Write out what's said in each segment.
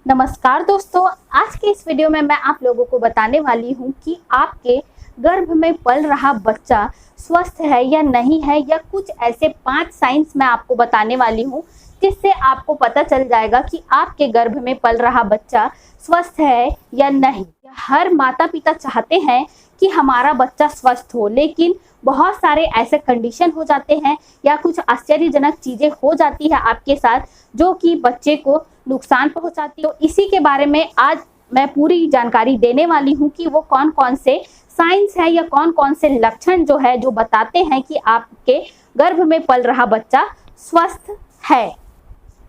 नमस्कार दोस्तों, आज के इस वीडियो में मैं आप लोगों को बताने वाली हूँ कि आपके गर्भ में पल रहा बच्चा स्वस्थ है या नहीं है, या कुछ ऐसे 5 साइंस मैं आपको बताने वाली हूँ जिससे आपको पता चल जाएगा कि आपके गर्भ में पल रहा बच्चा स्वस्थ है या नहीं। हर माता पिता चाहते हैं कि हमारा बच्चा स्वस्थ हो, लेकिन बहुत सारे ऐसे कंडीशन हो जाते हैं या कुछ आश्चर्यजनक चीजें हो जाती है आपके साथ जो कि बच्चे को नुकसान पहुंचाती है। तो इसी के बारे में आज मैं पूरी जानकारी देने वाली हूं कि वो कौन कौन से साइंस है या कौन कौन से लक्षण जो है जो बताते हैं कि आपके गर्भ में पल रहा बच्चा स्वस्थ है।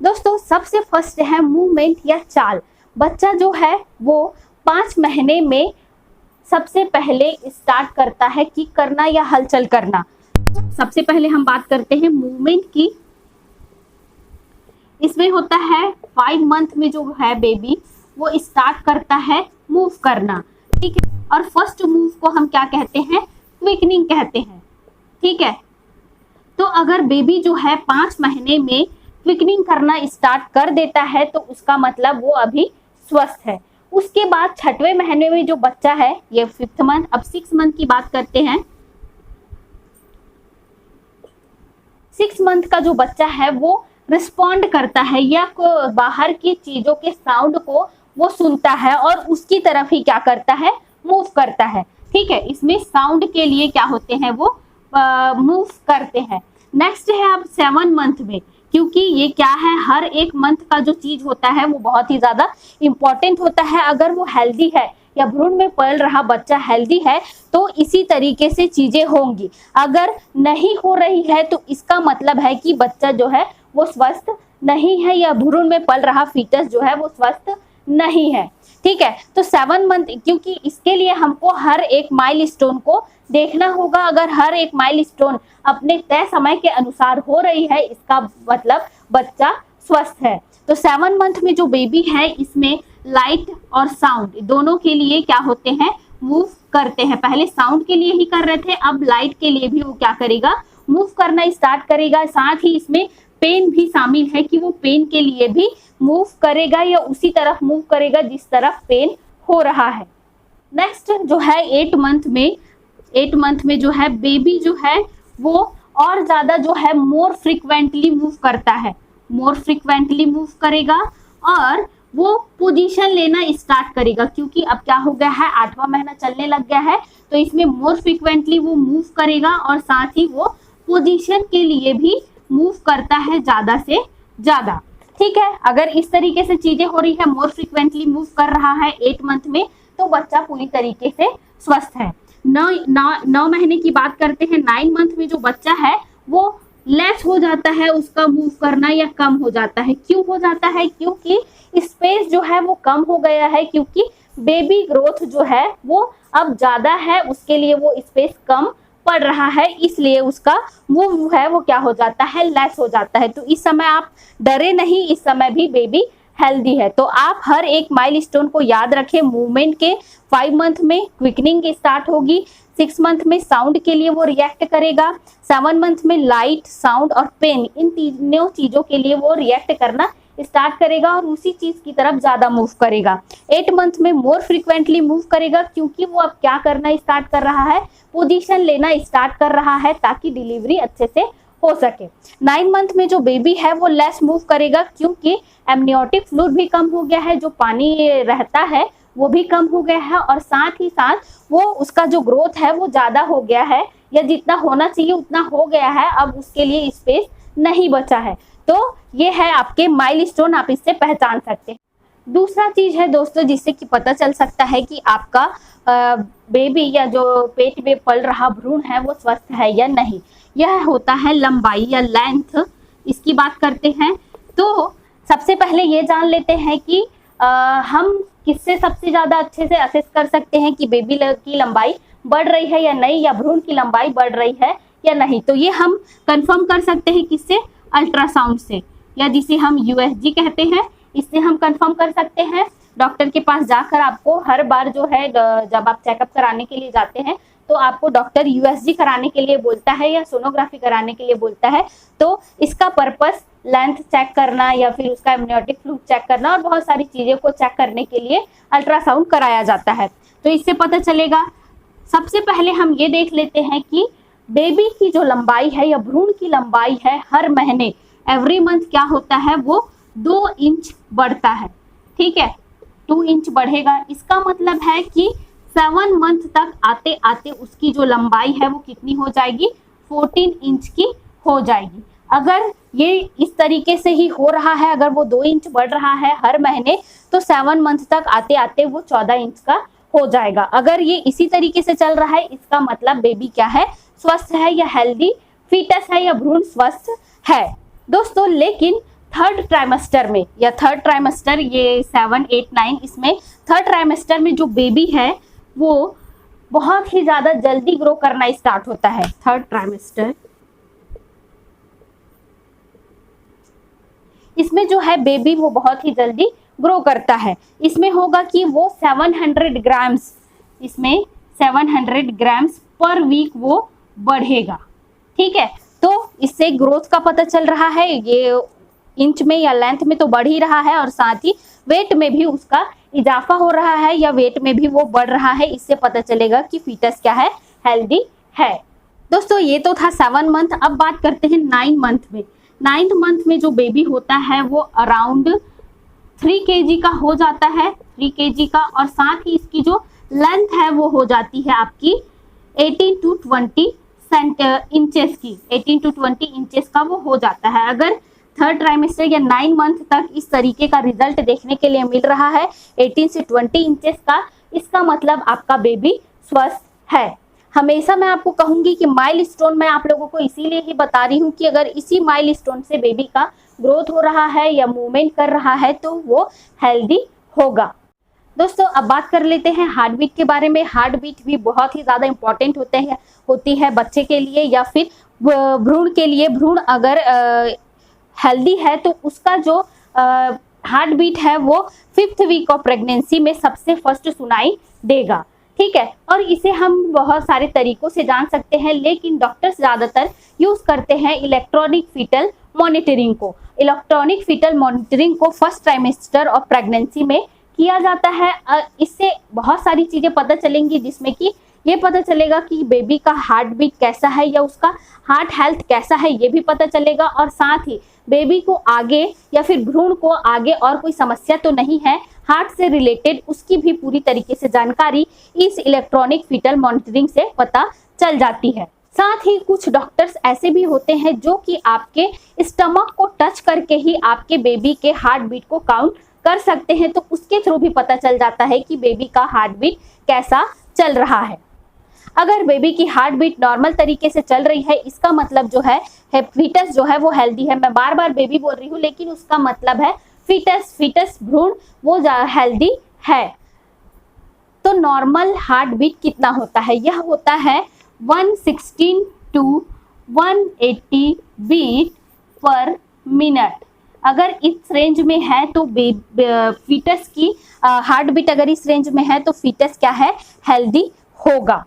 दोस्तों, सबसे फर्स्ट है मूवमेंट या चाल। बच्चा जो है वो 5 महीने में सबसे पहले स्टार्ट करता है कि करना या हलचल करना। सबसे पहले हम बात करते हैं मूवमेंट की। इसमें होता है 5 मंथ में जो है बेबी वो स्टार्ट करता है मूव करना, ठीक है। और फर्स्ट मूव को हम क्या कहते हैं? क्विकनिंग कहते हैं, ठीक है। तो अगर बेबी जो है 5 महीने में क्विकनिंग करना स्टार्ट कर देता है तो उसका मतलब वो अभी स्वस्थ है। उसके बाद 6वें महीने में जो बच्चा है, ये 5th मंथ, अब 6 मंथ की बात करते हैं। 6 मंथ का जो बच्चा है वो रिस्पॉन्ड करता है या बाहर की चीजों के साउंड को वो सुनता है और उसकी तरफ ही क्या करता है? मूव करता है, ठीक है। इसमें साउंड के लिए क्या होते हैं? वो मूव करते हैं। नेक्स्ट है अब 7 मंथ में, क्योंकि ये क्या है, हर एक मंथ का जो चीज होता है वो बहुत ही ज्यादा इंपॉर्टेंट होता है। अगर वो हेल्दी है या भ्रूण में पल रहा बच्चा हेल्दी है तो इसी तरीके से चीजें होंगी। अगर नहीं हो रही है तो इसका मतलब है कि बच्चा जो है वो स्वस्थ नहीं है या भ्रूण में पल रहा फीटस जो है वो स्वस्थ नहीं है, ठीक है। तो 7 मंथ, क्योंकि इसके लिए हमको हर एक माइलस्टोन को देखना होगा। अगर हर एक माइलस्टोन अपने तय समय के अनुसार हो रही है, इसका मतलब बच्चा स्वस्थ है। तो 7 मंथ में जो बेबी है इसमें लाइट और साउंड दोनों के लिए क्या होते हैं? मूव करते हैं। पहले साउंड के लिए ही कर रहे थे, अब लाइट के लिए भी वो क्या करेगा? मूव करना स्टार्ट करेगा। साथ ही इसमें पेन भी शामिल है कि वो पेन के लिए भी मूव करेगा या उसी तरफ मूव करेगा जिस तरफ पेन हो रहा है। नेक्स्ट जो है 8 मंथ में जो है बेबी जो है वो और ज्यादा जो है मोर फ्रिक्वेंटली मूव करता है, मोर फ्रिक्वेंटली मूव करेगा और वो पोजीशन लेना स्टार्ट करेगा, क्योंकि अब क्या हो गया है, 8वां महीना चलने लग गया है। तो इसमें मोर फ्रिक्वेंटली वो मूव करेगा और साथ ही वो पोजीशन के लिए भी मूव करता है ज्यादा से ज्यादा, ठीक है। अगर इस तरीके से चीजें हो रही है, मोर फ्रिक्वेंटली मूव कर रहा है 8 मंथ में, तो बच्चा पूरी तरीके से स्वस्थ है। 9 महीने की बात करते हैं। 9 मंथ में जो बच्चा है वो लेस हो जाता है, उसका मूव करना या कम हो जाता है। क्यों हो जाता है? क्योंकि स्पेस जो है वो कम हो गया है, क्योंकि बेबी ग्रोथ जो है वो अब ज्यादा है, उसके लिए वो स्पेस कम पड़ रहा है, इसलिए उसका मूव है वो क्या हो जाता है? लेस हो जाता है। तो इस समय आप डरे नहीं, इस समय भी बेबी हेल्दी है। तो आप हर एक माइलस्टोन को याद रखें। मूवमेंट के 5 मंथ में क्विकनिंग स्टार्ट होगी, 6 मंथ में साउंड के लिए वो रिएक्ट करेगा, 7 मंथ में लाइट, साउंड और पेन, इन तीनों चीजों के लिए वो रिएक्ट करना स्टार्ट करेगा और उसी चीज की तरफ ज्यादा मूव करेगा। 8 मंथ में मोर फ्रिक्वेंटली मूव करेगा, क्योंकि वो अब क्या करना स्टार्ट कर रहा है? पोजीशन लेना स्टार्ट कर रहा है ताकि डिलीवरी अच्छे से हो सके। 9 मंथ में जो बेबी है वो लेस मूव करेगा, क्योंकि एमनियोटिक फ्लूइड भी कम हो गया है, जो पानी रहता है वो भी कम हो गया है और साथ ही साथ वो उसका जो ग्रोथ है वो ज्यादा हो गया है, या जितना होना चाहिए उतना हो गया है, अब उसके लिए स्पेस नहीं बचा है। तो ये है आपके माइलस्टोन, आप इससे पहचान सकते हैं। दूसरा चीज है दोस्तों जिससे कि पता चल सकता है कि आपका बेबी या जो पेट में पल रहा भ्रूण है वो स्वस्थ है या नहीं, यह होता है लंबाई या लेंथ। इसकी बात करते हैं तो सबसे पहले ये जान लेते हैं कि हम किससे सबसे ज्यादा अच्छे से असेस कर सकते हैं कि बेबी की लंबाई बढ़ रही है या नहीं, या भ्रूण की लंबाई बढ़ रही है या नहीं। तो ये हम कंफर्म कर सकते हैं किससे? अल्ट्रासाउंड से, या जिसे हम USG कहते हैं, इससे हम कंफर्म कर सकते हैं। डॉक्टर के पास जाकर आपको हर बार जो है जब आप चेकअप कराने के लिए जाते हैं तो आपको डॉक्टर USG कराने के लिए बोलता है या सोनोग्राफी कराने के लिए बोलता है। तो इसका पर्पस लेंथ चेक करना या फिर उसका एमनियोटिक फ्लूइड चेक करना और बहुत सारी चीज़ों को चेक करने के लिए अल्ट्रासाउंड कराया जाता है। तो इससे पता चलेगा। सबसे पहले हम ये देख लेते हैं कि बेबी की जो लंबाई है या भ्रूण की लंबाई है हर महीने एवरी मंथ क्या होता है, वो 2 इंच बढ़ता है। ठीक है, 2 इंच बढ़ेगा। इसका मतलब है कि 7 मंथ तक आते आते उसकी जो लंबाई है वो कितनी हो जाएगी, 14 इंच की हो जाएगी। अगर ये इस तरीके से ही हो रहा है, अगर वो 2 इंच बढ़ रहा है हर महीने, तो 7 मंथ तक आते आते वो 14 इंच का हो जाएगा। अगर ये इसी तरीके से चल रहा है, इसका मतलब बेबी क्या है, स्वस्थ है या हेल्दी फीटस है या भ्रूण स्वस्थ है। दोस्तों लेकिन थर्ड ट्राइमेस्टर में या थर्ड ट्राइमेस्टर, ये 7, 8, 9, इसमें थर्ड ट्राइमेस्टर में जो बेबी है वो बहुत ही ज्यादा जल्दी ग्रो करना स्टार्ट होता है। थर्ड ट्राइमेस्टर, इसमें जो है बेबी वो बहुत ही जल्दी ग्रो करता है। इसमें होगा कि वो 700 ग्राम्स, इसमें 700 ग्राम्स पर वीक वो बढ़ेगा। ठीक है, तो इससे ग्रोथ का पता चल रहा है, ये इंच में या लेंथ में तो बढ़ ही रहा है और साथ ही वेट में भी उसका इजाफा हो रहा है या वेट में भी वो बढ़ रहा है। इससे पता चलेगा कि फीटस क्या है, हेल्दी है। दोस्तों ये तो था 7 मंथ। अब बात करते हैं 9 मंथ में। 9th मंथ में जो बेबी होता है वो अराउंड 3 kg का हो जाता है, 3 kg का, और साथ ही इसकी जो लेंथ है वो हो जाती है आपकी 18 to 20 इंचेस की, 18 to 20 इंचेस का वो हो जाता है। अगर थर्ड ट्राइमेस्टर या 9 मंथ तक इस तरीके का रिजल्ट देखने के लिए मिल रहा है 18 से 20 इंचेस का, इसका मतलब आपका बेबी स्वस्थ है। हमेशा मैं आपको कहूंगी कि माइलस्टोन मैं आप लोगों को इसीलिए ही बता रही हूँ कि अगर इसी माइलस्टोन से बेबी का ग्रोथ हो रहा है या मूवमेंट कर रहा है तो वो हेल्दी होगा। दोस्तों अब बात कर लेते हैं हार्ट बीट के बारे में। हार्ट बीट भी बहुत ही ज़्यादा इंपॉर्टेंट होती है बच्चे के लिए या फिर भ्रूण के लिए। भ्रूण अगर हेल्दी है तो उसका जो हार्ट बीट है वो 5th वीक ऑफ प्रेगनेंसी में सबसे फर्स्ट सुनाई देगा। ठीक है, और इसे हम बहुत सारे तरीकों से जान सकते हैं, लेकिन डॉक्टर्स ज़्यादातर यूज करते हैं इलेक्ट्रॉनिक फीटल मॉनिटरिंग को। इलेक्ट्रॉनिक फीटल मॉनिटरिंग को फर्स्ट ट्राइमेस्टर ऑफ प्रेगनेंसी में किया जाता है। इससे बहुत सारी चीज़ें पता चलेंगी, जिसमें कि ये पता चलेगा कि बेबी का हार्ट बीट कैसा है या उसका हार्ट हेल्थ कैसा है, ये भी पता चलेगा। और साथ ही बेबी को आगे या फिर भ्रूण को आगे और कोई समस्या तो नहीं है हार्ट से रिलेटेड, उसकी भी पूरी तरीके से जानकारी इस इलेक्ट्रॉनिक फीटल मॉनिटरिंग से पता चल जाती है। साथ ही कुछ डॉक्टर्स ऐसे भी होते हैं जो कि आपके स्टमक को टच करके ही आपके बेबी के हार्ट बीट को काउंट कर सकते हैं, तो उसके थ्रू भी पता चल जाता है कि बेबी का हार्ट बीट कैसा चल रहा है। अगर बेबी की हार्ट बीट नॉर्मल तरीके से चल रही है, इसका मतलब जो है फीटस जो है वो हेल्दी है। मैं बार बार बेबी बोल रही हूँ, लेकिन उसका मतलब है फीटस भ्रूण वो हेल्दी है। तो नॉर्मल हार्ट बीट कितना होता है? यह होता है 116 to 180 बीट पर मिनट। अगर इस रेंज में है तो फीटस की हार्ट बीट अगर इस रेंज में है तो फीटस क्या है, हेल्दी होगा।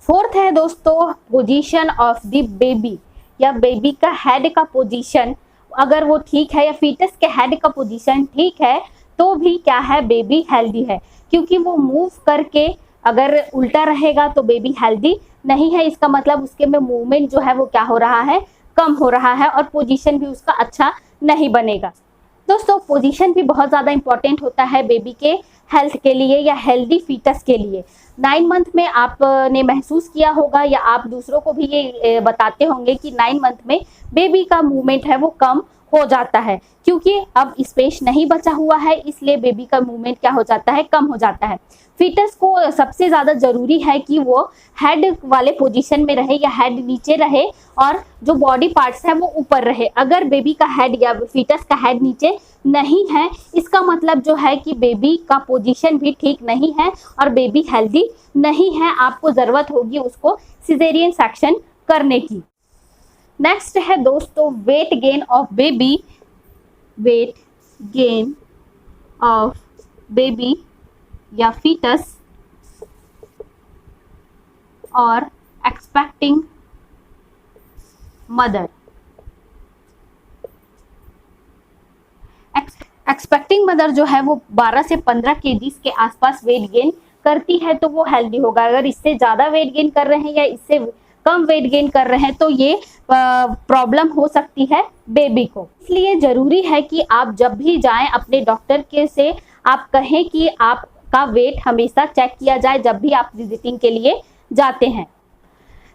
फोर्थ है दोस्तों पोजीशन ऑफ द बेबी, या बेबी का हेड का पोजीशन अगर वो ठीक है या फीटस के हेड का पोजीशन ठीक है तो भी क्या है, बेबी हेल्दी है। क्योंकि वो मूव करके अगर उल्टा रहेगा तो बेबी हेल्दी नहीं है। इसका मतलब उसके में मूवमेंट जो है वो क्या हो रहा है, कम हो रहा है, और पोजीशन भी उसका अच्छा नहीं बनेगा। दोस्तों पोजीशन भी बहुत ज़्यादा इंपॉर्टेंट होता है बेबी के हेल्थ के लिए या हेल्दी फीटस के लिए। 9 मंथ में आपने महसूस किया होगा या आप दूसरों को भी ये बताते होंगे कि 9 मंथ में बेबी का मूवमेंट है वो कम हो जाता है, क्योंकि अब स्पेस नहीं बचा हुआ है, इसलिए बेबी का मूवमेंट क्या हो जाता है, कम हो जाता है। फीटस को सबसे ज़्यादा ज़रूरी है कि वो हेड वाले पोजीशन में रहे या हेड नीचे रहे और जो बॉडी पार्ट्स है वो ऊपर रहे। अगर बेबी का हेड या फीटस का हेड नीचे नहीं है, इसका मतलब जो है कि बेबी का पोजीशन भी ठीक नहीं है और बेबी हेल्दी नहीं है। आपको ज़रूरत होगी उसको सिजेरियन सेक्शन करने की। नेक्स्ट है दोस्तों weight gain of baby. Weight gain of baby या फीटस और एक्सपेक्टिंग मदर। एक्सपेक्टिंग मदर जो है वो 12 से 15 केजीज के आसपास वेट गेन करती है तो वो हेल्दी होगा। अगर इससे ज्यादा वेट गेन कर रहे हैं या इससे कम वेट गेन कर रहे हैं तो ये प्रॉब्लम हो सकती है बेबी को। इसलिए जरूरी है कि आप जब भी जाएं अपने डॉक्टर के से आप कहें कि आपका वेट हमेशा चेक किया जाए जब भी आप विजिटिंग के लिए जाते हैं।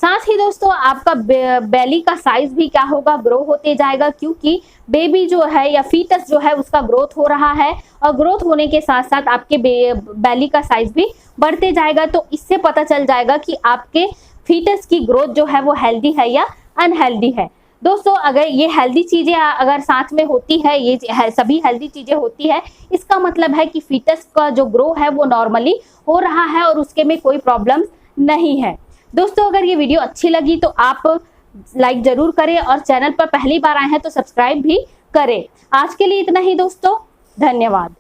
साथ ही दोस्तों आपका बेली का साइज भी क्या होगा, ग्रो होते जाएगा, क्योंकि बेबी जो है या फीटस जो है उसका ग्रोथ हो रहा है और ग्रोथ होने के साथ साथ आपके बेली का साइज भी बढ़ते जाएगा। तो इससे पता चल जाएगा कि आपके फीटस की ग्रोथ जो है वो हेल्दी है या अनहेल्दी है। दोस्तों अगर ये हेल्दी चीजें अगर साथ में होती है, ये सभी हेल्दी चीजें होती है, इसका मतलब है कि फीटस का जो ग्रो है वो नॉर्मली हो रहा है और उसके में कोई प्रॉब्लम नहीं है। दोस्तों अगर ये वीडियो अच्छी लगी तो आप लाइक जरूर करें और चैनल पर पहली बार आए हैं तो सब्सक्राइब भी करें। आज के लिए इतना ही दोस्तों, धन्यवाद।